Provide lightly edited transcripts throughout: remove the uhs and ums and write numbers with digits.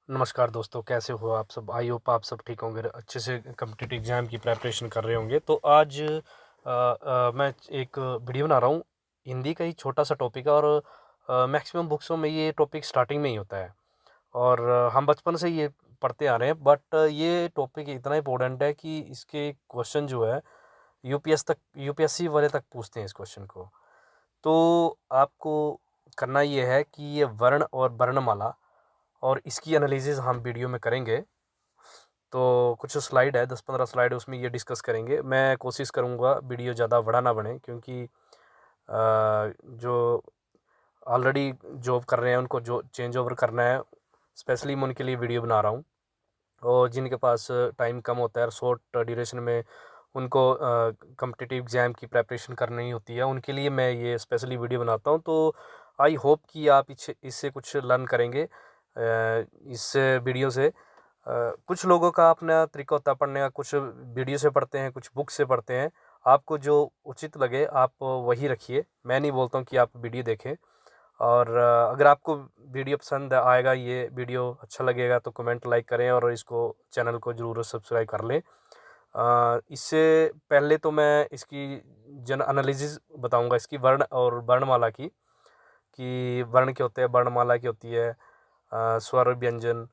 नमस्कार दोस्तों, कैसे हो आप सब? आई होप आप सब ठीक होंगे, अच्छे से कॉम्पिटिटिव एग्ज़ाम की प्रिपरेशन कर रहे होंगे। तो आज मैं एक वीडियो बना रहा हूँ। हिंदी का ही छोटा-सा टॉपिक है और मैक्सिमम बुक्सों में ये टॉपिक स्टार्टिंग में ही होता है और हम बचपन से ये पढ़ते आ रहे हैं। बट ये टॉपिक इतना इम्पोर्टेंट है कि इसके क्वेश्चन जो है यूपीएससी वाले तक पूछते हैं इस क्वेश्चन को। तो आपको करना ये है कि ये वर्ण और वर्णमाला और इसकी एनालिसिस हम वीडियो में करेंगे। तो कुछ स्लाइड है, 10-15 स्लाइड, उसमें ये डिस्कस करेंगे। मैं कोशिश करूँगा वीडियो ज़्यादा बड़ा ना बने, क्योंकि जो ऑलरेडी जॉब कर रहे हैं उनको जो चेंज ओवर करना है, स्पेशली मैं उनके लिए वीडियो बना रहा हूँ। और जिनके पास टाइम कम होता है और शॉर्ट ड्यूरेशन में उनको कॉम्पिटिटिव एग्ज़ाम की प्रिपरेशन करनी होती है, उनके लिए मैं ये स्पेशली वीडियो बनाता हूँ। तो आई होप कि आप इससे कुछ लर्न करेंगे इस वीडियो से। कुछ लोगों का अपना तरीका होता है पढ़ने का, कुछ वीडियो से पढ़ते हैं, कुछ बुक से पढ़ते हैं। आपको जो उचित लगे आप वही रखिए। मैं नहीं बोलता हूँ कि आप वीडियो देखें। और अगर आपको वीडियो पसंद आएगा, ये वीडियो अच्छा लगेगा, तो कमेंट लाइक करें और इसको चैनल को ज़रूर सब्सक्राइब कर लें। इससे पहले तो मैं इसकी जन एनालिसिस बताऊंगा इसकी वर्ण और वर्णमाला की, कि वर्ण क्या होते हैं, वर्णमाला क्या होती है, स्वर व्यंजन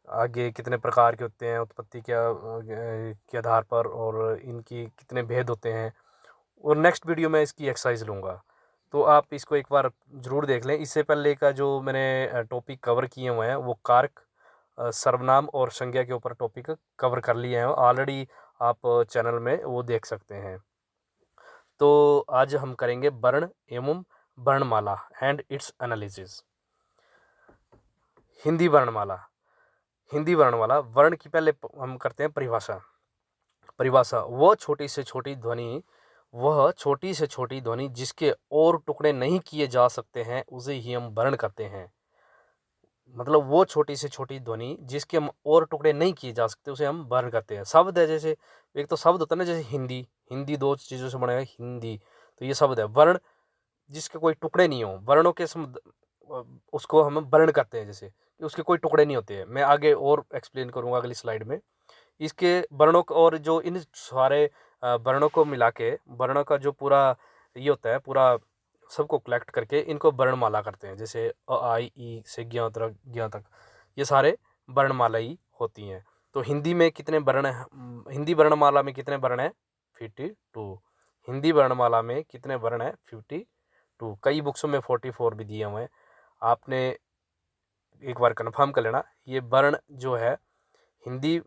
आगे कितने प्रकार के होते हैं, उत्पत्ति क्या के आधार पर, और इनकी कितने भेद होते हैं। और नेक्स्ट वीडियो में इसकी एक्सरसाइज लूँगा, तो आप इसको एक बार ज़रूर देख लें। इससे पहले का जो मैंने टॉपिक कवर किए हुए हैं वो कारक, सर्वनाम और संज्ञा के ऊपर टॉपिक कवर कर लिए हैं ऑलरेडी, आप चैनल में वो देख सकते हैं। तो आज हम करेंगे वर्ण एवं वर्णमाला एंड इट्स एनालिसिस। हिंदी वर्णमाला। हिंदी वर्णमाला वर्ण की पहले हम करते हैं परिभाषा। परिभाषा: वह छोटी से छोटी ध्वनि जिसके और टुकड़े नहीं किए जा सकते हैं उसे ही हम वर्ण कहते हैं। मतलब वो छोटी से छोटी ध्वनि जिसके हम और टुकड़े नहीं किए जा सकते उसे हम वर्ण कहते हैं। शब्द है, जैसे एक तो शब्द होता है ना, जैसे हिंदी। हिंदी दो चीज़ों से बना है, हिंदी, तो ये शब्द है। वर्ण जिसके कोई टुकड़े नहीं हो, वर्णों के उसको हम वर्ण कहते हैं, जैसे कि उसके कोई टुकड़े नहीं होते हैं। मैं आगे और एक्सप्लेन करूंगा अगली स्लाइड में इसके वर्णों को। और जो इन सारे वर्णों को मिला के, वर्णों का जो पूरा ये होता है, पूरा सबको कलेक्ट करके इनको वर्णमाला करते हैं। जैसे अ आई ई से ज्ञ तक ये सारे वर्णमाला ही होती हैं। तो हिंदी में कितने वर्ण हैं? हिंदी वर्णमाला में कितने वर्ण हैं? 52। हिंदी वर्णमाला में कितने वर्ण हैं? 52। कई बुक्सों में 44 भी दिए हुए हैं, आपने एक बार कंफर्म कर लेना। ये वर्ण जो है, हिंदी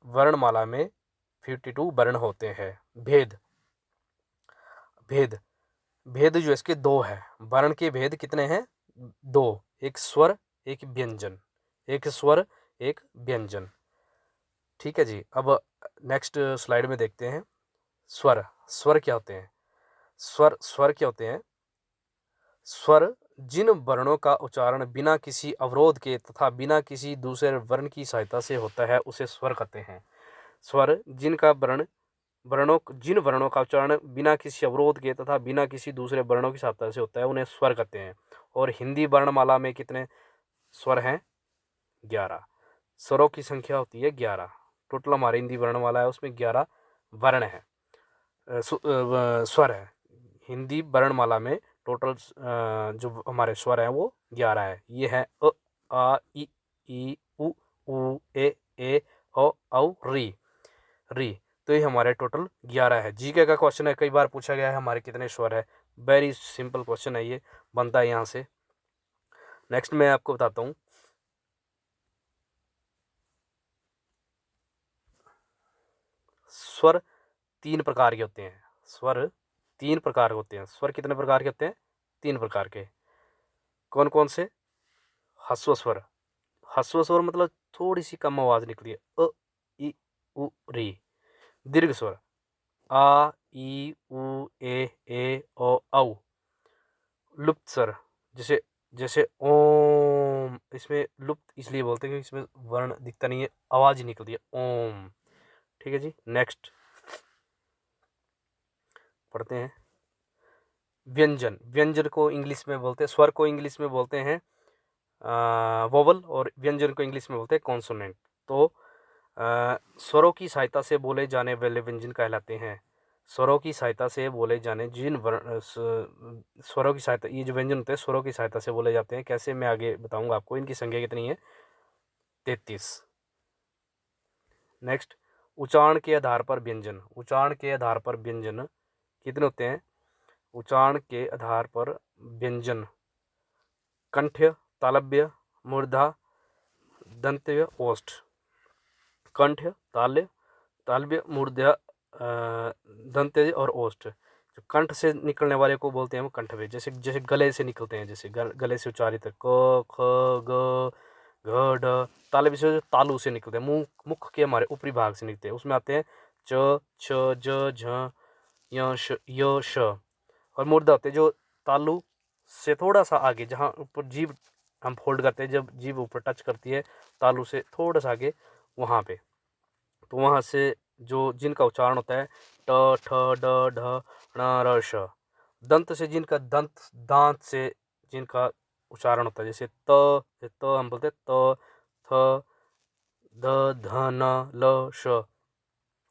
वर्णमाला में 52 वर्ण होते हैं। भेद। भेद भेद जो इसके दो है। वर्ण के भेद कितने हैं? दो। एक स्वर, एक व्यंजन। एक स्वर, एक व्यंजन। ठीक है जी। अब नेक्स्ट स्लाइड में देखते हैं स्वर। स्वर क्या होते हैं? स्वर क्या होते हैं? स्वर जिन वर्णों का उच्चारण बिना किसी अवरोध के तथा बिना किसी दूसरे वर्ण की सहायता से होता है उसे स्वर कहते हैं। स्वर जिन वर्णों का उच्चारण बिना किसी अवरोध के तथा बिना किसी दूसरे वर्णों की सहायता से होता है उन्हें स्वर कहते हैं। और हिंदी वर्णमाला में कितने स्वर हैं? 11। स्वरों की संख्या होती है 11। टोटल हमारी हिंदी वर्णमाला है उसमें 11 वर्ण है, स्वर है। हिंदी वर्णमाला में टोटल जो हमारे स्वर हैं वो 11 है। ये है अ, आ, ई, उ, ए, ओ, औ, री। री। तो ये हमारे टोटल 11 है। जीके का क्वेश्चन है, कई बार पूछा गया है हमारे कितने स्वर है। वेरी सिंपल क्वेश्चन है, ये बनता है यहाँ से। नेक्स्ट मैं आपको बताता हूँ स्वर 3 प्रकार के होते हैं। स्वर 3 प्रकार के होते हैं। स्वर कितने प्रकार के होते हैं? 3 प्रकार के। कौन कौन से? ह्रस्व स्वर। ह्रस्व स्वर मतलब थोड़ी सी कम आवाज निकली है, अ, ई, उ, री। दीर्घ स्वर आ, ई, उ, ए, ओ, औ। लुप्त स्वर जैसे जैसे ओम, इसमें लुप्त इसलिए बोलते हैं क्योंकि इसमें वर्ण दिखता नहीं है, आवाज ही निकलती है ओम। ठीक है जी। नेक्स्ट पढ़ते हैं व्यंजन। व्यंजन को इंग्लिश में बोलते हैं, स्वर को इंग्लिश में बोलते हैं वोवल, और व्यंजन को इंग्लिश में बोलते हैं कॉन्सोनेंट। तो स्वरों की सहायता से बोले जाने वाले व्यंजन कहलाते हैं। स्वरों की सहायता से बोले जाने जिन स्वरों की सहायता, ये जो व्यंजन होते हैं स्वरों की सहायता से बोले जाते हैं। कैसे, मैं आगे बताऊंगा आपको। इनकी संख्या कितनी है? 33। नेक्स्ट, उच्चारण के आधार पर व्यंजन। उच्चारण के आधार पर व्यंजन कितने होते हैं? उच्चारण के आधार पर व्यंजन कंठ्य, तालव्य, मूर्धा, दंत्य, ओष्ठ। कंठ्य, तालव्य, मूर्धा, दंत्य और ओष्ठ। जो कंठ से निकलने वाले को बोलते हैं वो कंठव्य। जैसे जैसे गले से निकलते हैं, जैसे गले से उच्चारित है क, ख, ग, घ, ढ। तालव्य से जो तालू से निकलते हैं, मुंह मुख के हमारे ऊपरी भाग से निकलते हैं, उसमें आते हैं च, छ, ज, झ, य, श, य, श। और मूर्धा होते हैं जो तालू से थोड़ा सा आगे, जहाँ ऊपर जीभ हम फोल्ड करते हैं, जब जीभ ऊपर टच करती है तालू से थोड़ा सा आगे, वहाँ पे, तो वहाँ से जो जिनका उच्चारण होता है ट, ठ, ड, ढ, ण, र, श। दंत से जिनका दांत से जिनका उच्चारण होता है, जैसे त हम बोलते हैं त, थ, द, ध, न, ल, श।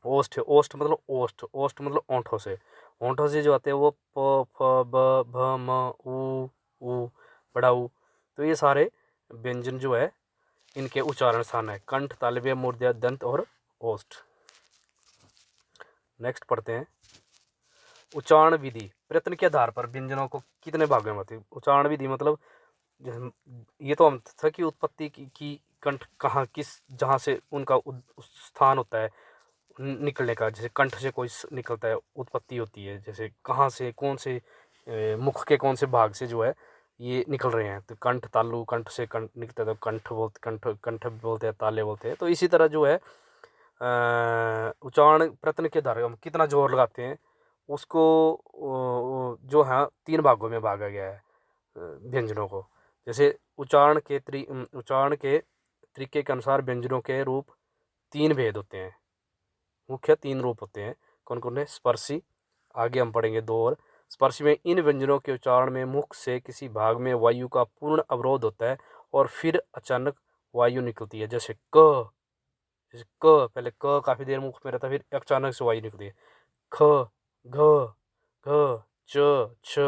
ओष्ठ, ओष्ठ मतलब ओष्ठ मतलब ओंठों से। ओंठों से जो आते हैं वो प, फ, ब, भ, म, उ, बड़ा ऊ। तो ये सारे व्यंजन जो है इनके उच्चारण स्थान है कंठ, तालव्य, मूर्धन्य, दंत और ओष्ठ। नेक्स्ट पढ़ते हैं उच्चारण विधि। प्रयत्न के आधार पर व्यंजनों को कितने भागों में होती है? उच्चारण विधि मतलब ये तो हम था कि उत्पत्ति की कंठ कहाँ, किस, जहाँ से उनका स्थान होता है निकलने का। जैसे कंठ से कोई निकलता है, उत्पत्ति होती है, जैसे कहाँ से, कौन से मुख के कौन से भाग से जो है ये निकल रहे हैं। तो कंठ, तालु, कंठ से कंठ निकलता है तो कंठ बोलते हैं, ताले बोलते हैं। तो इसी तरह जो है उच्चारण प्रयत्न के आधार हम कितना जोर लगाते हैं उसको जो है 3 भागों में भागा गया है व्यंजनों को। जैसे उच्चारण के तरीके के अनुसार व्यंजनों के रूप 3 भेद होते हैं, मुख्य 3 रूप होते हैं। कौन कौन है? स्पर्शी, आगे हम पढ़ेंगे 2 और। स्पर्शी में इन व्यंजनों के उच्चारण में मुख से किसी भाग में वायु का पूर्ण अवरोध होता है और फिर अचानक वायु निकलती है। जैसे क, पहले क काफी देर मुख में रहता है, फिर अचानक से वायु निकलती है। ख, घ, घ, च, छ।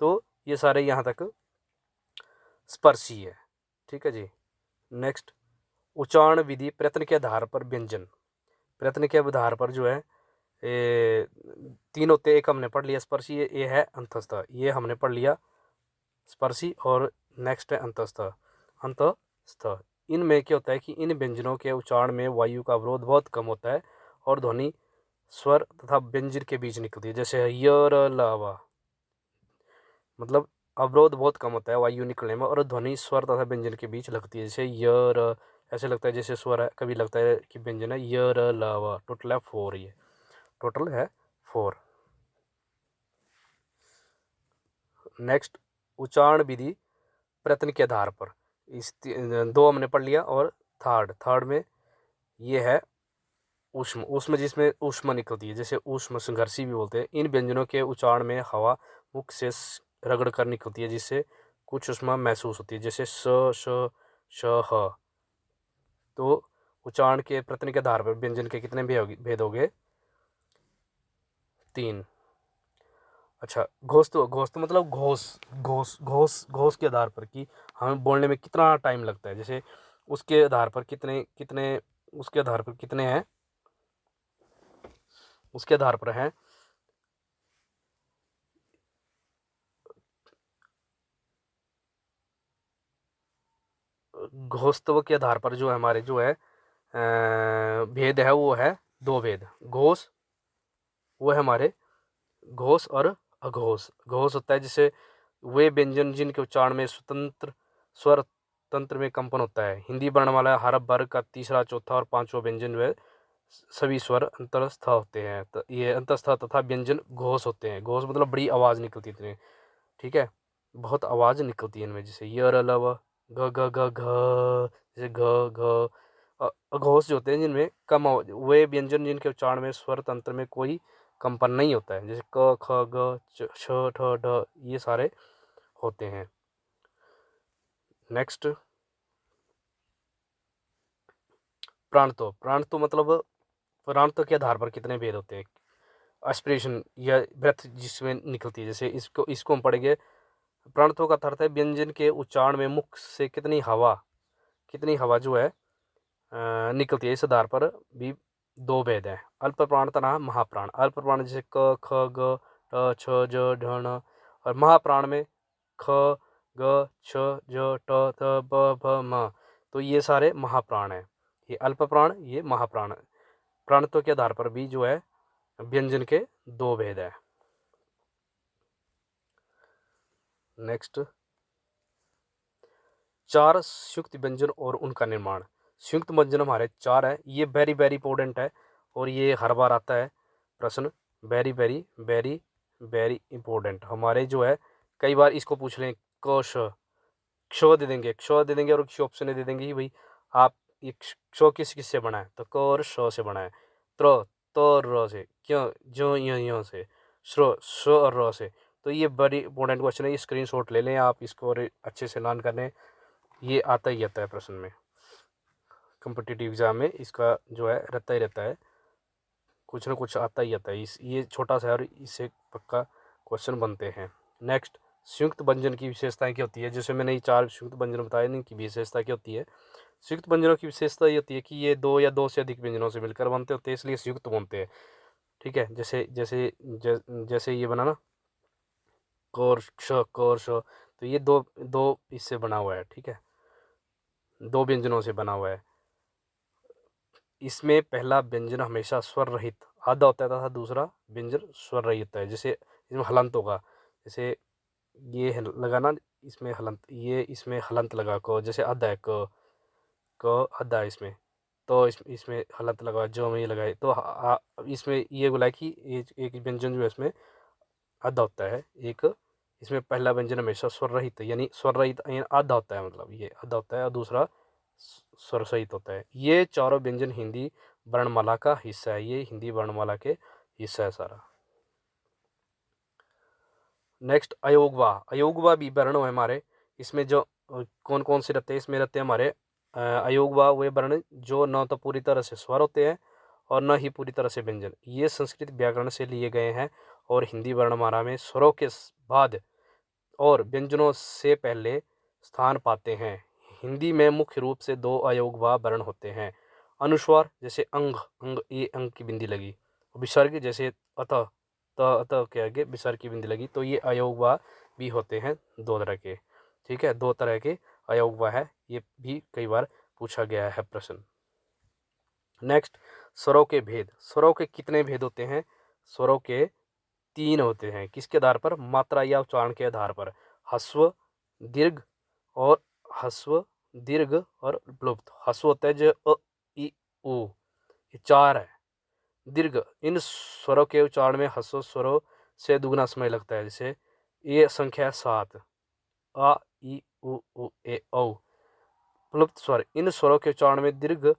तो ये सारे यहाँ तक स्पर्शी है। ठीक है जी। नेक्स्ट, उच्चारण विधि प्रयत्न के आधार पर व्यंजन। प्रयत्न के आधार पर जो है ये 3 होते हैं। एक हमने पढ़ लिया स्पर्शी, ये है अंतस्थ, ये हमने पढ़ लिया स्पर्शी। और नेक्स्ट है अंतस्थ। अंतस्थ इनमें क्या होता है कि इन व्यंजनों के उच्चारण में वायु का अवरोध बहुत कम होता है और ध्वनि स्वर तथा व्यंजन के बीच निकलती है। जैसे य, र, ल, व, मतलब अवरोध बहुत कम होता है वायु निकलने में और ध्वनि स्वर तथा व्यंजन के बीच लगती है। जैसे य, र, ऐसे लगता है जैसे स्वर है, कभी लगता है कि व्यंजन है। य, र, ल, व, टोटल है 4, ये टोटल है 4। नेक्स्ट, उच्चारण विधि प्रयत्न के आधार पर। इस 2 हमने पढ़ लिया। और थर्ड में ये है ऊष्म। ऊष्म जिसमें ऊष्मा निकलती है, जैसे ऊष्म संघर्षी भी बोलते हैं। इन व्यंजनों के उच्चारण में हवा मुख से रगड़ कर निकलती है जिससे कुछ ऊष्मा महसूस होती है। जैसे स, श, श, ह। तो उच्चारण के प्रयत्न के आधार पर व्यंजन के कितने भेद हो गए? 3। अच्छा, घोष तो मतलब घोष के आधार पर कि हमें बोलने में कितना टाइम लगता है। जैसे उसके आधार पर कितने कितने उसके आधार पर कितने हैं, उसके आधार पर हैं घोषत्व के आधार पर जो है हमारे जो है भेद है, वो है 2 भेद। घोष वो है हमारे घोष और अघोष। घोष होता है जैसे वे व्यंजन जिनके उच्चारण में स्वतंत्र स्वर तंत्र में कंपन होता है। हिंदी वर्णमाला हर वर्ग का तीसरा, चौथा और 5वां व्यंजन वे सभी स्वर अंतरस्थ होते हैं। तो ये अंतस्थ तथा व्यंजन घोष होते हैं। घोष मतलब बड़ी आवाज़ निकलती है, ठीक है, बहुत आवाज़ निकलती है इनमें। जैसे य, र, ल, व, घ, घ, घ, घ, जैसे घ, घ। अघोष जो होते हैं जिनमें कम वे व्यंजन जिनके उच्चारण में स्वर तंत्र में कोई कंपन नहीं होता है। जैसे क, ख, ग, छ, ठ, ढ, ये सारे होते हैं। नेक्स्ट प्राणत्व मतलब प्राणत्व के आधार पर कितने भेद होते हैं। एस्पिरेशन या ब्रेथ जिसमें निकलती है, जैसे इसको हम पढ़ेंगे। प्राणत्व का अर्थ है व्यंजन के उच्चारण में मुख से कितनी हवा जो है निकलती है। इस आधार पर भी दो भेद हैं, अल्प प्राण तथा महाप्राण। अल्प प्राण जैसे क ख ग ट छ ज ढ ण, और महाप्राण में ख ग छ ज ट थ ब भ म। तो ये सारे महाप्राण हैं, ये अल्प प्राण, ये महाप्राण। प्राणत्व के आधार पर भी जो है व्यंजन के दो भेद हैं। नेक्स्ट, चार संयुक्त व्यंजन और उनका निर्माण। संयुक्त व्यंजन हमारे चार है, ये वेरी वेरी इंपॉर्टेंट है और ये हर बार आता है प्रश्न, very very very very important. हमारे जो है कई बार इसको पूछ लें, क श क्ष दे देंगे, और क्ष ऑप्शन दे देंगे कि भाई आप ये क्ष किस से बना है, तो क और श से बना है। त्र त और र से, क्यों जो य से, श्र श और र से। तो ये बड़ी इंपॉर्टेंट क्वेश्चन है, ये स्क्रीनशॉट ले लें आप इसको और अच्छे से लर्न कर लें। ये आता ही आता है प्रश्न में, कॉम्पिटिटिव एग्जाम में इसका जो है रहता ही रहता है, कुछ ना कुछ आता ही आता है। ये छोटा सा है और इससे पक्का क्वेश्चन बनते हैं। नेक्स्ट, संयुक्त व्यंजन की विशेषताएं क्या होती है। जैसे मैंने ये चार संयुक्त व्यंजन बताए, इनकी विशेषता क्या होती है। संयुक्त व्यंजनों की विशेषता ये होती है कि ये दो या दो से अधिक व्यंजनों से मिलकर बनते होते हैं, इसलिए संयुक्त बनते हैं। ठीक है, जैसे जैसे जैसे ये बना ना कोर क्ष कोर श, तो ये दो दो इससे बना हुआ है। ठीक है, दो व्यंजनों से बना हुआ है। इसमें पहला व्यंजन हमेशा स्वर रहित आधा होता है तथा दूसरा व्यंजन स्वर रहित होता है। जैसे इसमें हलंत होगा, जैसे ये लगा ना, इसमें हलंत, ये इसमें हलंत लगा को, जैसे आधा है क आधा है इसमें, तो इसमें हलंत लगा, जो में ये लगाए, तो इसमें ये बोला कि एक व्यंजन जो है इसमें आधा होता है। एक इसमें पहला व्यंजन हमेशा स्वर रहित, यानी स्वर रहित आधा होता है, मतलब ये आधा होता है और दूसरा स्वर सहित होता है। ये चारों व्यंजन हिंदी वर्णमाला का हिस्सा है, ये हिंदी वर्णमाला के हिस्सा है सारा। नेक्स्ट, अयोगवा भी वर्ण है हमारे। इसमें जो कौन कौन से रहते हैं, इसमें रहते हैं हमारे अयोगवा वे वर्ण जो न तो पूरी तरह से स्वर होते हैं और न ही पूरी तरह से व्यंजन। ये संस्कृत व्याकरण से लिए गए हैं और हिंदी वर्णमाला में स्वरों के बाद और व्यंजनों से पहले स्थान पाते हैं। हिंदी में मुख्य रूप से दो अयोगवा वर्ण होते हैं, अनुस्वार जैसे अंग अंग, ये अंग की बिंदी लगी, विसर्ग जैसे अतः अतः के आगे विसर्ग की बिंदी लगी। तो ये अयोगवा भी होते हैं दो तरह के। ठीक है, दो तरह के अयोगवा है, ये भी कई बार पूछा गया है प्रश्न। नेक्स्ट, स्वरों के भेद। स्वरों के कितने भेद होते हैं। स्वरों के तीन होते हैं, किसके आधार पर, मात्रा या उच्चारण के आधार पर। ह्रस्व, दीर्घ और ह्रस्व दीर्घ और प्लुप्त। ह्रस्व होता है जो अ इ उ, ये चार है। दीर्घ, इन स्वरों के उच्चारण में ह्रस्व स्वरों से दुगना समय लगता है, जैसे ये संख्या है 7, आ इ उ ए औ। प्लुप्त स्वर, इन स्वरों के उच्चारण में दीर्घ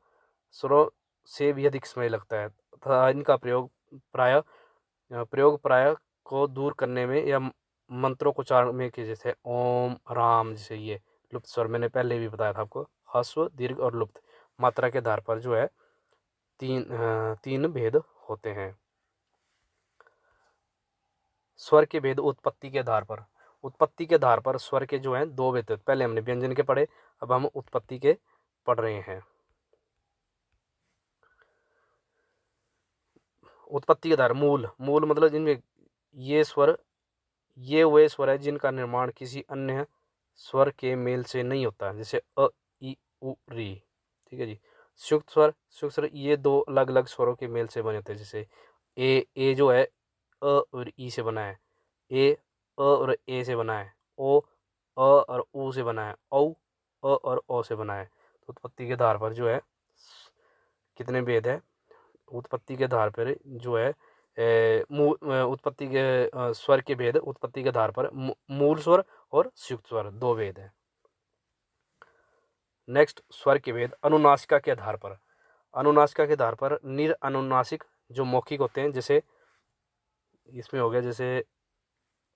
स्वरों से भी अधिक समय लगता है तथा इनका प्रयोग प्राय को दूर करने में या मंत्रों को उच्चारण में कि जैसे ओम राम, जैसे ये लुप्त स्वर मैंने पहले भी बताया था आपको। ह्रस्व, दीर्घ और लुप्त मात्रा के आधार पर जो है तीन भेद होते हैं। स्वर के भेद उत्पत्ति के आधार पर। उत्पत्ति के आधार पर स्वर के जो हैं दो भेद, पहले हमने व्यंजन के पढ़े, अब हम उत्पत्ति के पढ़ रहे हैं। उत्पत्ति के आधार, मूल मतलब जिनमें ये स्वर, ये वे स्वर है जिनका निर्माण किसी अन्य स्वर के मेल से नहीं होता, जैसे अ इ उ री। ठीक है जी। संयुक्त स्वर ये दो अलग अलग स्वरों के मेल से बने होते हैं, जैसे ए जो है अ और ई से बना है, ए अ और ए से बना है, ओ अ और ऊ से बना है, औ अ और ओ से बना है। तो उत्पत्ति के आधार पर जो है कितने भेद है। उत्पत्ति के आधार पर जो है उत्पत्ति के स्वर के भेद उत्पत्ति के आधार पर मूल स्वर और संयुक्त स्वर दो भेद है। नेक्स्ट, स्वर के भेद अनुनासिका के आधार पर। अनुनासिका के आधार पर निरअनुनासिक जो मौखिक होते हैं, जैसे इसमें हो गया जैसे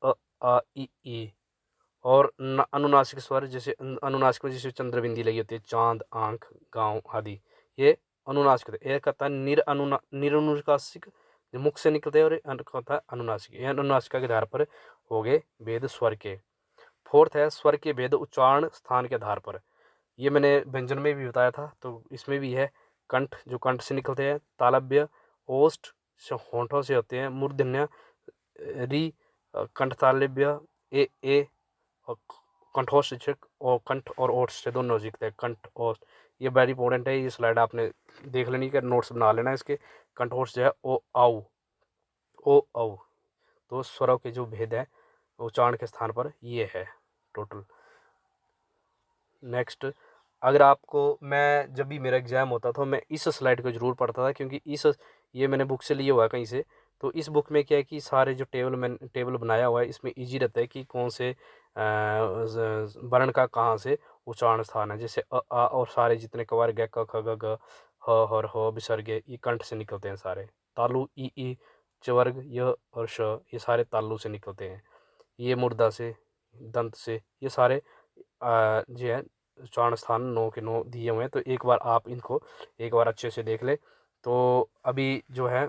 अ आ इ ई, और अनुनासिक स्वर जैसे अनुनासिक में जैसे चंद्रबिंदी लगी होती है, चांद, आंख, गाँव आदि, ये अनुनासिक होते हैं। एक आता है निरनुनासिक, जो मुख से निकलते हैं, और एक होता है अनुनासिक। ये अनुनासिका के आधार पर हो गए भेद स्वर के। फोर्थ है स्वर के भेद उच्चारण स्थान के आधार पर। ये मैंने व्यंजन में भी बताया था, तो इसमें भी है। कंठ, जो कंठ से निकलते हैं, तालव्य, ओष्ठ होंठों से होते हैं, मूर्धन्य, री, कंठ तालव्य, ए और कंठोष्ठक, और कंठ और ओठ से दोनों सीखते हैं, कंठ और। ये वेरी इंपॉर्टेंट है, ये स्लाइड आपने देख लेनी है, नोट्स बना लेना इसके। कंठोष्ठ जो है ओ आउ, ओ औ, तो स्वरों के जो भेद है उच्चारण के स्थान पर ये है टोटल। नेक्स्ट, अगर आपको, मैं जब भी मेरा एग्ज़ाम होता था मैं इस स्लाइड को ज़रूर पढ़ता था, क्योंकि ये मैंने बुक से लिया हुआ है कहीं से। तो इस बुक में क्या है कि सारे जो टेबल बनाया हुआ है, इसमें इजी रहता है कि कौन से वर्ण का कहाँ से उच्चारण स्थान है। जैसे अ आ और सारे जितने कवर ग क ख ग घ ह हर ह विसर्ग, ये कंठ से निकलते हैं सारे। तालु ई चवर्ग य और श, ये सारे तालु से निकलते हैं। ये मुर्दा से, दंत से, ये सारे जो है उच्चारण स्थान 9 के 9 दिए हुए हैं। तो एक बार आप इनको एक बार अच्छे से देख लें। तो अभी जो है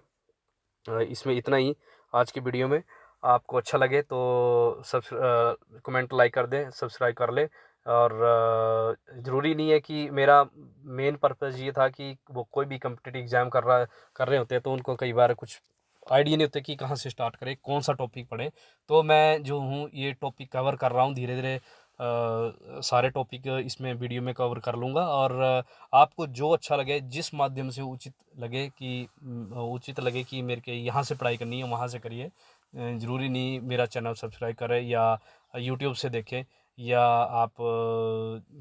इसमें इतना ही आज की वीडियो में। आपको अच्छा लगे तो कमेंट, लाइक कर दें, सब्सक्राइब कर लें। और ज़रूरी नहीं है कि मेरा मेन पर्पज़ ये था कि वो कोई भी कम्पिटिटिव एग्ज़ाम कर रहे होते हैं, तो उनको कई बार कुछ आइडिया नहीं होता कि कहाँ से स्टार्ट करें, कौन सा टॉपिक पढ़ें। तो मैं जो हूँ ये टॉपिक कवर कर रहा हूँ धीरे धीरे। सारे टॉपिक इसमें वीडियो में कवर कर लूँगा। और आपको जो अच्छा लगे, जिस माध्यम से उचित लगे कि मेरे के यहाँ से पढ़ाई करनी है, वहाँ से करिए। ज़रूरी नहीं मेरा चैनल सब्सक्राइब करें या यूट्यूब से देखें, या आप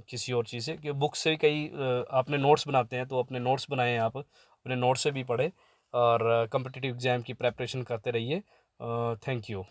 किसी और चीज़ से, कि बुक से कई आपने नोट्स बनाते हैं, तो अपने नोट्स बनाएं, आप अपने नोट्स से भी पढ़ें और कॉम्पिटिटिव एग्ज़ाम की प्रेपरेशन करते रहिए। Thank you.